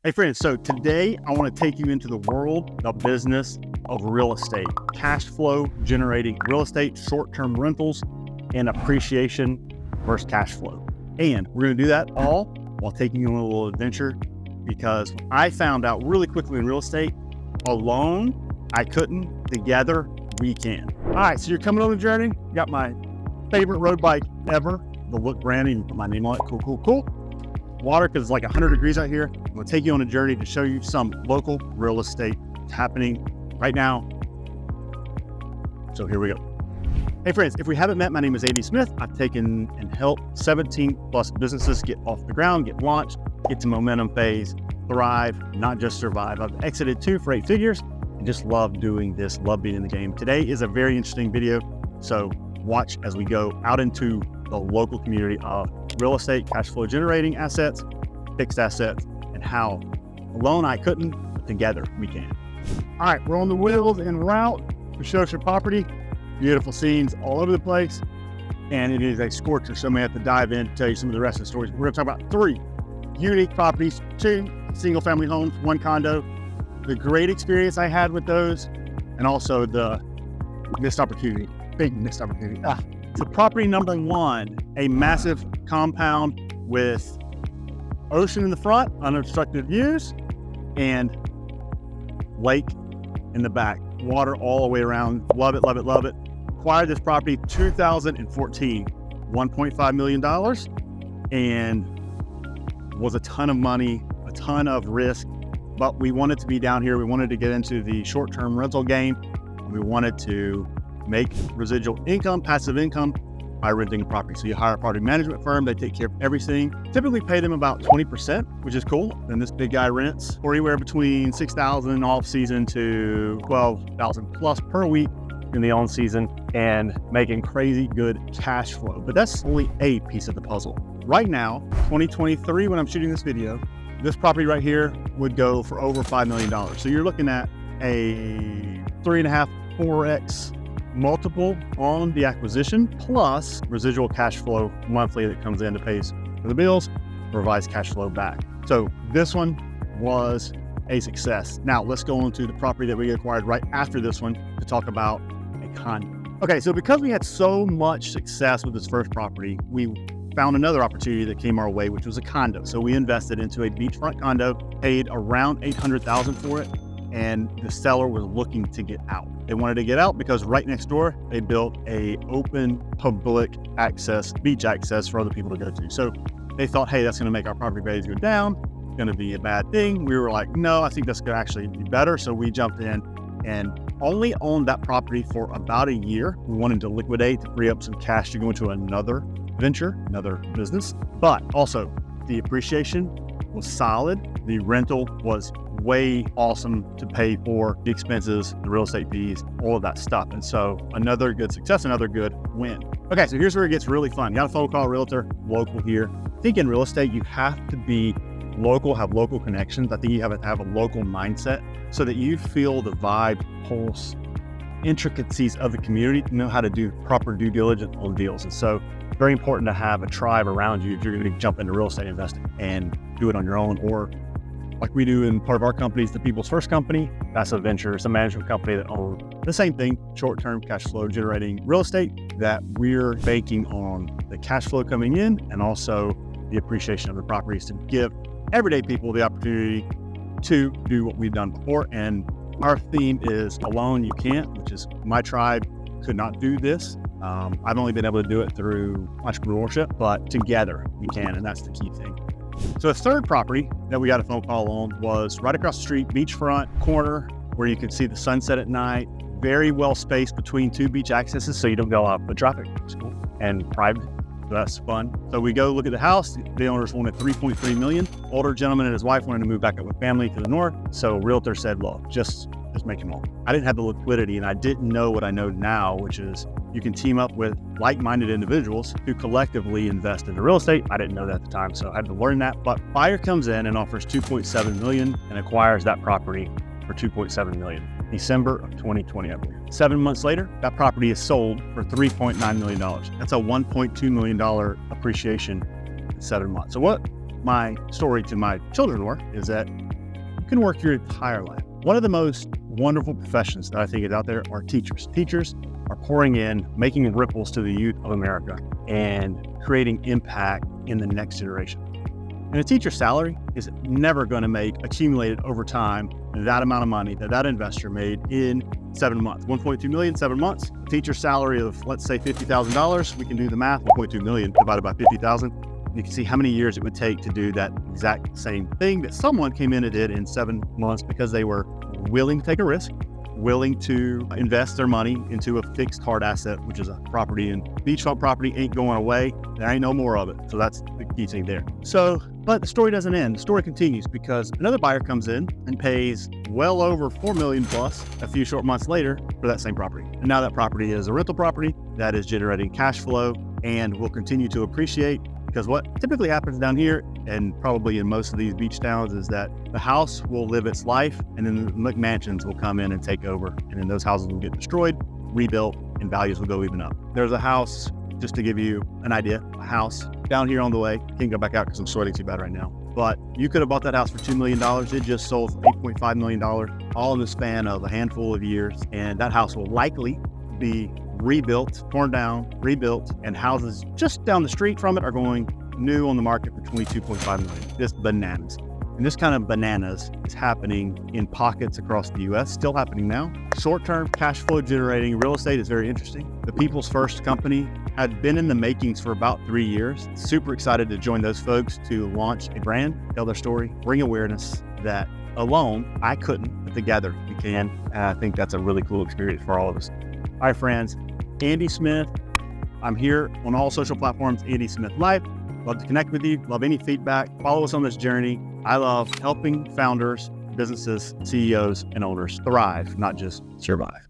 Hey friends, so today I want to take you into the world, the business of real estate, cash flow generating real estate, short-term rentals, and appreciation versus cash flow. And we're going to do that all while taking you on a little adventure, because I found out really quickly in real estate, alone I couldn't, together we can. All right, so you're coming on the journey. You got my favorite road bike ever, the Look brand, and put my name on it. Cool. Water, because it's like 100 degrees out here. I'm going to take you on a journey to show you some local real estate happening right now. So here we go. Hey friends, if we haven't met, my name is A.D. Smith. I've taken and helped 17 plus businesses get off the ground, get launched, get to momentum phase, thrive, not just survive. I've exited 2 for 8 figures and just love doing this, love being in the game. Today is a very interesting video, so watch as we go out into the local community of real estate, cash flow generating assets, fixed assets, and how alone I couldn't, but together we can. All right, we're on the wheels en route to show us your property. Beautiful scenes all over the place, and it is a scorcher, so I may have to dive in to tell you some of the rest of the stories. We're gonna talk about 3 unique properties, 2 single family homes, 1 condo, the great experience I had with those, and also the missed opportunity, big missed opportunity. So property number 1, a massive compound with ocean in the front, unobstructed views, and lake in the back, water all the way around. Love it. Acquired this property 2014, $1.5 million, and was a ton of money, a ton of risk, but we wanted to be down here. We wanted to get into the short-term rental game. We wanted to make residual income, passive income, by renting a property. So you hire a property management firm, they take care of everything. Typically pay them about 20%, which is cool. And this big guy rents for anywhere between $6,000 off season to $12,000 plus per week in the on season, and making crazy good cash flow. But that's only a piece of the puzzle. Right now, 2023, when I'm shooting this video, this property right here would go for over $5 million. So you're looking at a 3.5, 4x multiple on the acquisition, plus residual cash flow monthly that comes in to pay for the bills, provides cash flow back. So this one was a success. Now let's go on to the property that we acquired right after this one to talk about a condo. Okay, so because we had so much success with this first property, we found another opportunity that came our way, which was a condo. So we invested into a beachfront condo, paid around $800,000 for it, and the seller was looking to get out. They wanted to get out because right next door, they built a open public access, beach access for other people to go to. So they thought, hey, that's gonna make our property values go down. It's gonna be a bad thing. We were like, no, I think that's gonna actually be better. So we jumped in and only owned that property for about a year. We wanted to liquidate to free up some cash to go into another venture, another business. But also the appreciation was solid. The rental was way awesome to pay for the expenses, the real estate fees, all of that stuff. And so another good success, another good win. Okay, so here's where it gets really fun. You got a phone call realtor, local here. I think in real estate, you have to be local, have local connections. I think you have to have a local mindset so that you feel the vibe, pulse, intricacies of the community, to know how to do proper due diligence on deals. And so very important to have a tribe around you if you're going to jump into real estate investing and do it on your own, or like we do in part of our companies, the People's First Company. That's a venture, it's a management company that owns the same thing, short-term cash flow generating real estate, that we're banking on the cash flow coming in and also the appreciation of the properties to give everyday people the opportunity to do what we've done before. And our theme is alone you can't, which is my tribe could not do this. I've only been able to do it through entrepreneurship, but together we can, and that's the key thing. So the third property that we got a phone call on was right across the street, beachfront corner, where you can see the sunset at night, very well spaced between 2 beach accesses so you don't go off the traffic. It's cool. And private, so that's fun. So we go look at the house. The owners wanted $3.3 million. Older gentleman and his wife wanted to move back up with family to the north. So realtor said, look, just make them all. I didn't have the liquidity, and I didn't know what I know now, which is you can team up with like-minded individuals who collectively invest into real estate. I didn't know that at the time, so I had to learn that. But buyer comes in and offers $2.7 million and acquires that property for $2.7 million, December of 2020, I believe. 7 months later, that property is sold for $3.9 million. That's a $1.2 million appreciation in 7 months. So what my story to my children were is that can work your entire life. One of the most wonderful professions that I think is out there are teachers. Teachers are pouring in, making ripples to the youth of America and creating impact in the next generation. And a teacher's salary is never going to make accumulated over time that amount of money that that investor made in 7 months. 1.2 million, 7 months. A teacher's salary of, let's say, $50,000. We can do the math. 1.2 million divided by 50,000. You can see how many years it would take to do that exact same thing that someone came in and did in 7 months because they were willing to take a risk, willing to invest their money into a fixed hard asset, which is a property, and beachfront property ain't going away. There ain't no more of it. So that's the key thing there. But the story doesn't end. The story continues because another buyer comes in and pays well over $4 million plus a few short months later for that same property. And now that property is a rental property that is generating cash flow and will continue to appreciate, because what typically happens down here and probably in most of these beach towns is that the house will live its life and then the McMansions will come in and take over, and then those houses will get destroyed, rebuilt, and values will go even up. There's a house, just to give you an idea, a house down here on the way. Can't go back out because I'm sweating too bad right now. But you could have bought that house for $2 million. It just sold for $8.5 million, all in the span of a handful of years. And that house will likely be rebuilt, torn down, rebuilt, and houses just down the street from it are going new on the market for $22.5 million. Just bananas. And this kind of bananas is happening in pockets across the U.S., still happening now. Short-term cash flow generating real estate is very interesting. The People's First Company had been in the makings for about 3 years. Super excited to join those folks to launch a brand, tell their story, bring awareness that alone I couldn't, but together we can. And I think that's a really cool experience for all of us. All right, friends, Andy Smith. I'm here on all social platforms, Andy Smith Life. Love to connect with you. Love any feedback. Follow us on this journey. I love helping founders, businesses, CEOs, and owners thrive, not just survive.